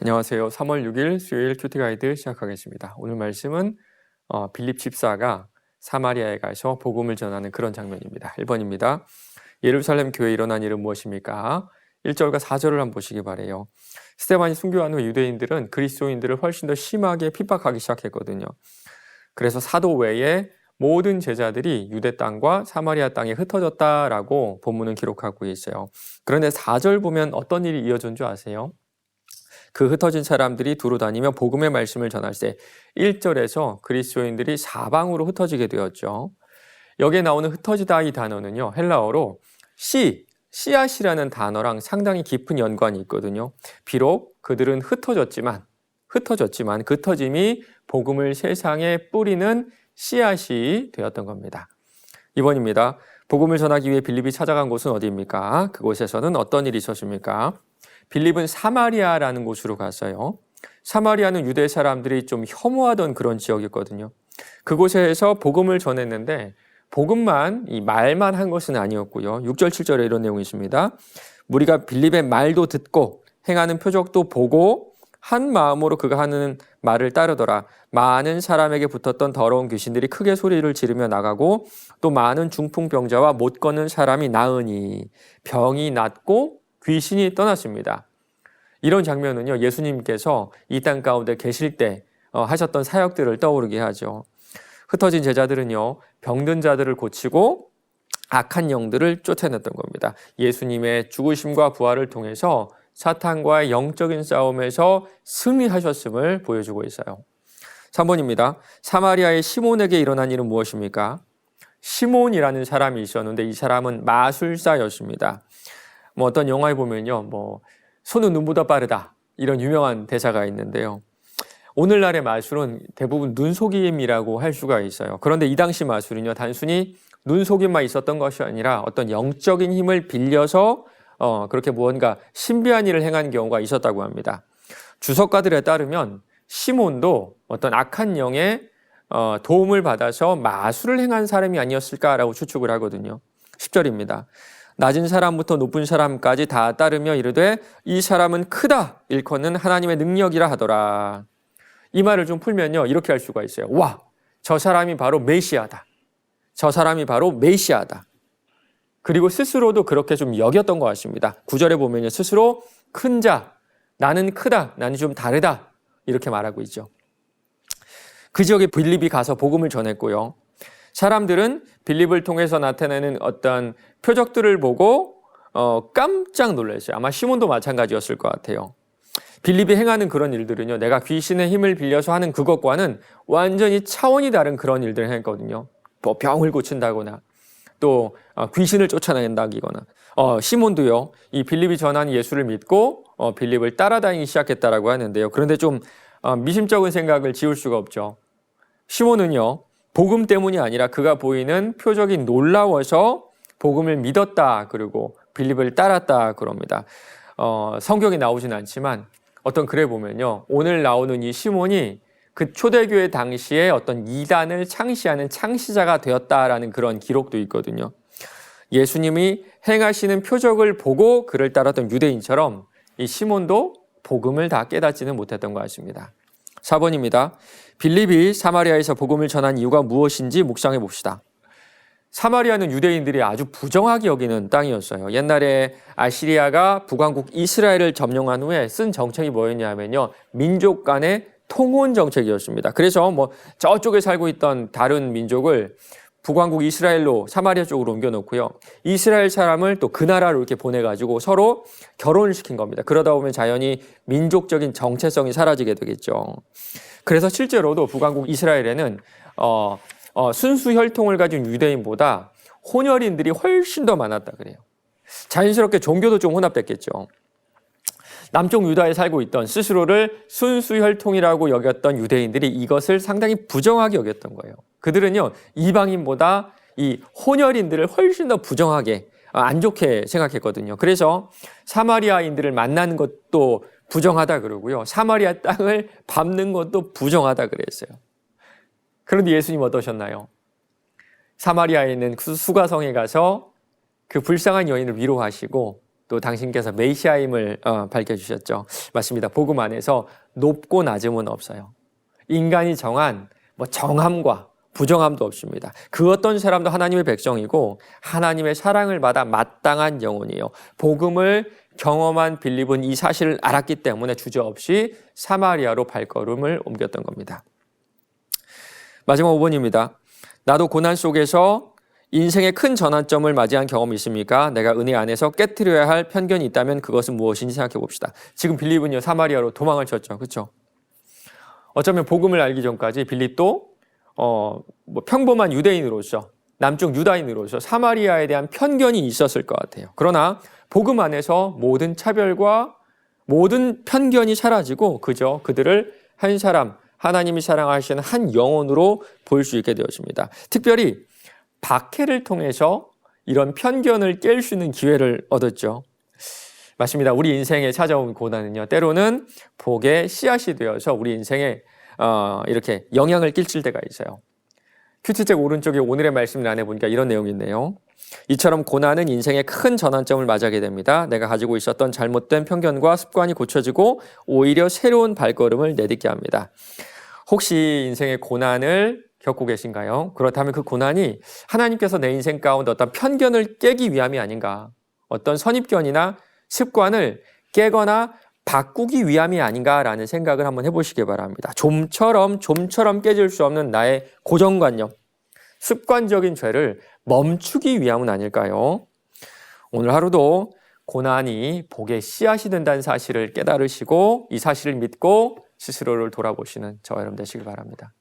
안녕하세요. 3월 6일 수요일 큐티 가이드 시작하겠습니다. 오늘 말씀은 빌립 집사가 사마리아에 가서 복음을 전하는 그런 장면입니다. 1번입니다. 예루살렘 교회에 일어난 일은 무엇입니까? 1절과 4절을 한번 보시기 바라요. 스데반이 순교한 후 유대인들은 그리스도인들을 훨씬 더 심하게 핍박하기 시작했거든요. 그래서 사도 외에 모든 제자들이 유대 땅과 사마리아 땅에 흩어졌다라고 본문은 기록하고 있어요. 그런데 4절 보면 어떤 일이 이어진 줄 아세요? 그 흩어진 사람들이 두루 다니며 복음의 말씀을 전할 때 1절에서 그리스도인들이 사방으로 흩어지게 되었죠. 여기에 나오는 흩어지다 이 단어는요, 헬라어로 씨앗이라는 단어랑 상당히 깊은 연관이 있거든요. 비록 그들은 흩어졌지만 그 흩어짐이 복음을 세상에 뿌리는 씨앗이 되었던 겁니다. 2번입니다. 복음을 전하기 위해 빌립이 찾아간 곳은 어디입니까? 그곳에서는 어떤 일이 있었습니까? 빌립은 사마리아라는 곳으로 갔어요. 사마리아는 유대 사람들이 좀 혐오하던 그런 지역이었거든요. 그곳에서 복음을 전했는데 복음만, 이 말만 한 것은 아니었고요. 6절, 7절에 이런 내용이 있습니다. 무리가 빌립의 말도 듣고 행하는 표적도 보고 한 마음으로 그가 하는 말을 따르더라. 많은 사람에게 붙었던 더러운 귀신들이 크게 소리를 지르며 나가고 또 많은 중풍병자와 못 걷는 사람이 나으니 병이 낫고 귀신이 떠났습니다. 이런 장면은요, 예수님께서 이 땅 가운데 계실 때 하셨던 사역들을 떠오르게 하죠. 흩어진 제자들은요, 병든 자들을 고치고 악한 영들을 쫓아냈던 겁니다. 예수님의 죽으심과 부활을 통해서 사탄과의 영적인 싸움에서 승리하셨음을 보여주고 있어요. 3번입니다. 사마리아의 시몬에게 일어난 일은 무엇입니까? 시몬이라는 사람이 있었는데 이 사람은 마술사였습니다. 어떤 영화에 보면요, 손은 눈보다 빠르다, 이런 유명한 대사가 있는데요. 오늘날의 마술은 대부분 눈속임이라고 할 수가 있어요. 그런데 이 당시 마술은요, 단순히 눈속임만 있었던 것이 아니라 어떤 영적인 힘을 빌려서 그렇게 무언가 신비한 일을 행한 경우가 있었다고 합니다. 주석가들에 따르면 시몬도 어떤 악한 영의 도움을 받아서 마술을 행한 사람이 아니었을까라고 추측을 하거든요. 10절입니다. 낮은 사람부터 높은 사람까지 다 따르며 이르되 이 사람은 크다 일컫는 하나님의 능력이라 하더라. 이 말을 좀 풀면요, 이렇게 할 수가 있어요. 와, 저 사람이 바로 메시아다. 저 사람이 바로 메시아다. 그리고 스스로도 그렇게 좀 여겼던 것 같습니다. 9절에 보면요, 스스로 큰 자, 나는 크다, 나는 좀 다르다, 이렇게 말하고 있죠. 그 지역에 빌립이 가서 복음을 전했고요. 사람들은 빌립을 통해서 나타내는 어떤 표적들을 보고 깜짝 놀랐어요. 아마 시몬도 마찬가지였을 것 같아요. 빌립이 행하는 그런 일들은요, 내가 귀신의 힘을 빌려서 하는 그것과는 완전히 차원이 다른 그런 일들을 했거든요. 병을 고친다거나 또 귀신을 쫓아낸다거나. 시몬도요, 이 빌립이 전한 예수를 믿고 빌립을 따라다니기 시작했다라고 하는데요. 그런데 좀 미심쩍은 생각을 지울 수가 없죠. 시몬은요, 복음 때문이 아니라 그가 보이는 표적이 놀라워서 복음을 믿었다, 그리고 빌립을 따랐다 그럽니다. 성경에 나오진 않지만 어떤 글에 보면요, 오늘 나오는 이 시몬이 그 초대교회 당시에 어떤 이단을 창시하는 창시자가 되었다라는 그런 기록도 있거든요. 예수님이 행하시는 표적을 보고 그를 따랐던 유대인처럼 이 시몬도 복음을 다 깨닫지는 못했던 것 같습니다. 4번입니다. 빌립이 사마리아에서 복음을 전한 이유가 무엇인지 묵상해 봅시다. 사마리아는 유대인들이 아주 부정하게 여기는 땅이었어요. 옛날에 아시리아가 북왕국 이스라엘을 점령한 후에 쓴 정책이 뭐였냐면요, 민족 간의 통혼 정책이었습니다. 그래서 저쪽에 살고 있던 다른 민족을 북왕국 이스라엘로 사마리아 쪽으로 옮겨놓고요, 이스라엘 사람을 또 그 나라로 이렇게 보내가지고 서로 결혼을 시킨 겁니다. 그러다 보면 자연히 민족적인 정체성이 사라지게 되겠죠. 그래서 실제로도 북왕국 이스라엘에는 순수 혈통을 가진 유대인보다 혼혈인들이 훨씬 더 많았다 그래요. 자연스럽게 종교도 좀 혼합됐겠죠. 남쪽 유다에 살고 있던 스스로를 순수 혈통이라고 여겼던 유대인들이 이것을 상당히 부정하게 여겼던 거예요. 그들은요, 이방인보다 이 혼혈인들을 훨씬 더 부정하게, 안 좋게 생각했거든요. 그래서 사마리아인들을 만나는 것도 부정하다 그러고요, 사마리아 땅을 밟는 것도 부정하다 그랬어요. 그런데 예수님 어떠셨나요? 사마리아에 있는 수가성에 가서 그 불쌍한 여인을 위로하시고 또 당신께서 메시아임을 밝혀주셨죠. 맞습니다. 복음 안에서 높고 낮음은 없어요. 인간이 정한 정함과 부정함도 없습니다. 그 어떤 사람도 하나님의 백성이고 하나님의 사랑을 받아 마땅한 영혼이에요. 복음을 경험한 빌립은 이 사실을 알았기 때문에 주저없이 사마리아로 발걸음을 옮겼던 겁니다. 마지막 5번입니다. 나도 고난 속에서 인생의 큰 전환점을 맞이한 경험이 있습니까? 내가 은혜 안에서 깨트려야 할 편견이 있다면 그것은 무엇인지 생각해 봅시다. 지금 빌립은요, 사마리아로 도망을 쳤죠. 그렇죠? 어쩌면 복음을 알기 전까지 빌립도 평범한 유대인으로서, 남쪽 유다인으로서 사마리아에 대한 편견이 있었을 것 같아요. 그러나 복음 안에서 모든 차별과 모든 편견이 사라지고 그저 그들을 한 사람, 하나님이 사랑하시는 한 영혼으로 볼 수 있게 되었습니다. 특별히 박해를 통해서 이런 편견을 깰 수 있는 기회를 얻었죠. 맞습니다. 우리 인생에 찾아온 고난은요, 때로는 복의 씨앗이 되어서 우리 인생에 이렇게 영향을 끼칠 때가 있어요. 큐티책 오른쪽에 오늘의 말씀을 안에 보니까 이런 내용이 있네요. 이처럼 고난은 인생의 큰 전환점을 맞이하게 됩니다. 내가 가지고 있었던 잘못된 편견과 습관이 고쳐지고 오히려 새로운 발걸음을 내딛게 합니다. 혹시 인생의 고난을 겪고 계신가요? 그렇다면 그 고난이 하나님께서 내 인생 가운데 어떤 편견을 깨기 위함이 아닌가, 어떤 선입견이나 습관을 깨거나 바꾸기 위함이 아닌가라는 생각을 한번 해보시기 바랍니다. 좀처럼 깨질 수 없는 나의 고정관념, 습관적인 죄를 멈추기 위함은 아닐까요? 오늘 하루도 고난이 복의 씨앗이 된다는 사실을 깨달으시고 이 사실을 믿고 스스로를 돌아보시는 저와 여러분 되시기 바랍니다.